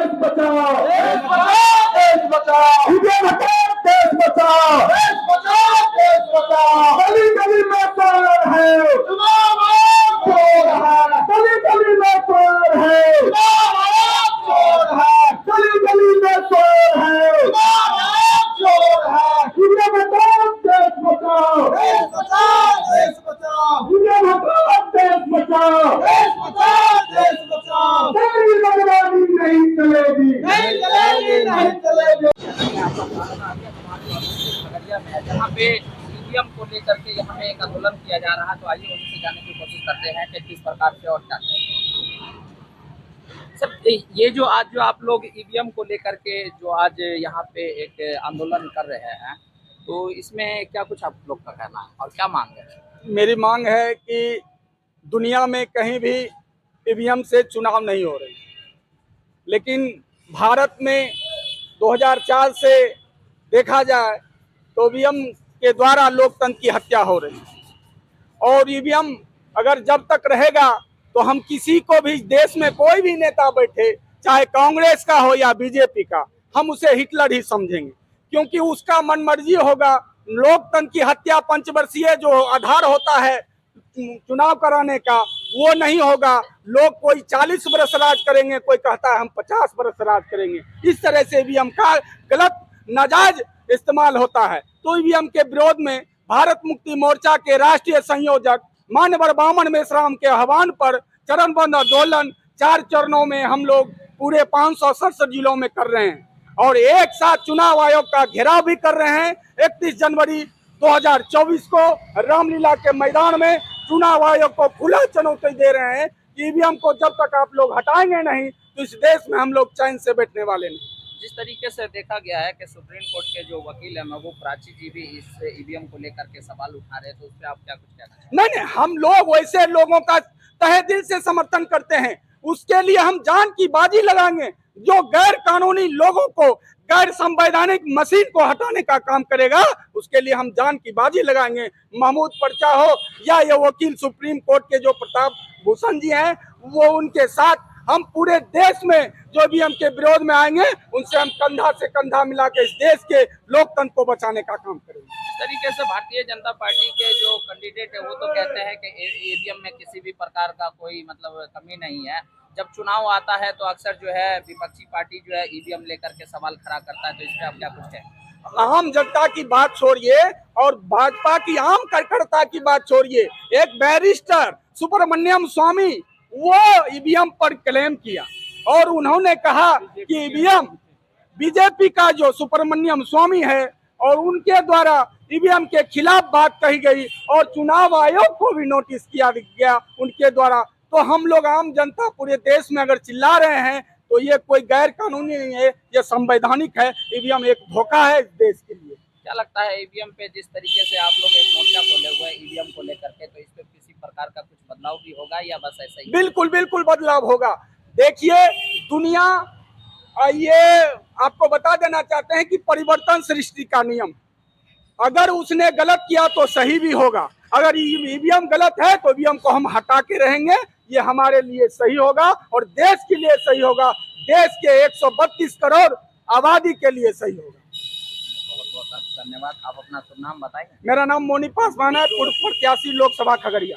देश बचाओ, देश बचाओ, देश बचाओ, ईवीएम हटाओ, देश बचाओ, देश बचाओ, देश बचाओ। गली गली में चोर है, चुनाव आयोग चोर है, गली गली में चोर है, चुनाव आयोग चोर है, गली गली में चोर है, चुनाव आयोग चोर है। ईवीएम हटाओ, देश बचाओ, देश बचाओ, देश बचाओ, ईवीएम हटाओ, देश बचाओ, देश बचाओ, देश बचाओ। तेरी बदनामी नहीं चलेगी, नहीं चलेगी, नहीं चलेगी। खगड़िया में है जहाँ पे ईवीएम को लेकर के यहाँ पे एक आंदोलन किया जा रहा है, तो आइए उन्हीं से जानने की कोशिश करते हैं कि किस प्रकार से और क्या सब ये जो आज जो आप लोग ईवीएम को लेकर के जो आज यहाँ पे एक आंदोलन कर रहे हैं, तो इसमें क्या कुछ आप लोग का कहना है और क्या मांग है? मेरी मांग है कि दुनिया में कहीं भी ईवीएम से चुनाव नहीं हो रही, लेकिन भारत में 2004 से देखा जाए तो ईवीएम के द्वारा लोकतंत्र की हत्या हो रही है। और ईवीएम अगर जब तक रहेगा तो हम किसी को भी, देश में कोई भी नेता बैठे, चाहे कांग्रेस का हो या बीजेपी का, हम उसे हिटलर ही समझेंगे, क्योंकि उसका मनमर्जी होगा। लोकतंत्र की हत्या, पंचवर्षीय जो आधार होता है चुनाव कराने का, वो नहीं होगा। लोग कोई 40 वर्ष राज करेंगे, कोई कहता है हम 50 वर्ष राज करेंगे। इस तरह से ईवीएम का गलत नाजायज इस्तेमाल होता है। तो ईवीएम के विरोध में भारत मुक्ति मोर्चा के राष्ट्रीय संयोजक मानवर बामन मेश्राम के आह्वान पर चरणबद्ध आंदोलन 4 चरणों में हम लोग पूरे 567 जिलों में कर रहे हैं, और एक साथ चुनाव आयोग का घेराव भी कर रहे हैं। 31 जनवरी 2024 को रामलीला के मैदान में चुनाव आयोग को खुला चुनौती दे रहे हैं कि ईवीएम को जब तक आप लोग हटाएंगे नहीं तो इस देश में हम लोग चैन से बैठने वाले नहीं। जिस तरीके से देखा गया है कि सुप्रीम कोर्ट के जो वकील है महबूब प्राची जी भी इस ईवीएम को लेकर के सवाल उठा रहे हैं, तो उस पर आप क्या कुछ कहना चाहेंगे? नहीं, हम लोग वैसे लोगों का तहे दिल से समर्थन करते हैं। उसके लिए हम जान की बाजी लगाएंगे। जो गैर कानूनी लोगों को, गैर संवैधानिक मशीन को हटाने का काम करेगा, उसके लिए हम जान की बाजी लगाएंगे। महमूद पर्चा हो या ये वकील सुप्रीम कोर्ट के जो प्रताप भूषण जी हैं, वो उनके साथ हम पूरे देश में जो भी ईवीएम के विरोध में आएंगे, उनसे हम कंधा से कंधा मिला के इस देश के लोकतंत्र को बचाने का काम करेंगे। इस तरीके से भारतीय जनता पार्टी के जो कैंडिडेट है वो तो कहते हैं कि ईवीएम में किसी भी प्रकार का कोई मतलब कमी नहीं है। जब चुनाव आता है तो अक्सर जो है विपक्षी पार्टी जो है ईवीएम लेकर के सवाल खड़ा करता है, तो इस पर आप क्या कुछ कहें? आम जनता की बात छोड़िए और भाजपा की आम कार्यकर्ता की बात छोड़िए, एक बैरिस्टर सुब्रमण्यम स्वामी वो ईवीएम पर क्लेम किया और उन्होंने कहा कि ईवीएम बीजेपी का जो सुब्रमण्यम स्वामी है और उनके द्वारा ईवीएम के खिलाफ बात कही गई और चुनाव आयोग को भी नोटिस किया गया उनके द्वारा। तो हम लोग आम जनता पूरे देश में अगर चिल्ला रहे हैं तो ये कोई गैर कानूनी नहीं है, ये संवैधानिक है। ईवीएम एक धोखा है इस देश के लिए। क्या लगता है ईवीएम पे जिस तरीके से आप लोग एक मोर्चा खोले हुए हैं ईवीएम को लेकर के, तो इस पे किसी प्रकार का कुछ बदलाव भी होगा या बस ऐसा ही? बिल्कुल बिल्कुल बदलाव होगा। देखिए दुनिया, ये आपको बता देना चाहते हैं कि परिवर्तन सृष्टि का नियम, अगर उसने गलत किया तो सही भी होगा। अगर ईवीएम गलत है तो ईवीएम को हम हटा के रहेंगे, ये हमारे लिए सही होगा और देश के लिए सही होगा, देश के 132 करोड़ आबादी के लिए सही होगा। बहुत बहुत धन्यवाद। आप अपना शुभ नाम बताएंगे? मेरा नाम मोनी पासवान है, पूर्व प्रत्याशी लोकसभा खगड़िया।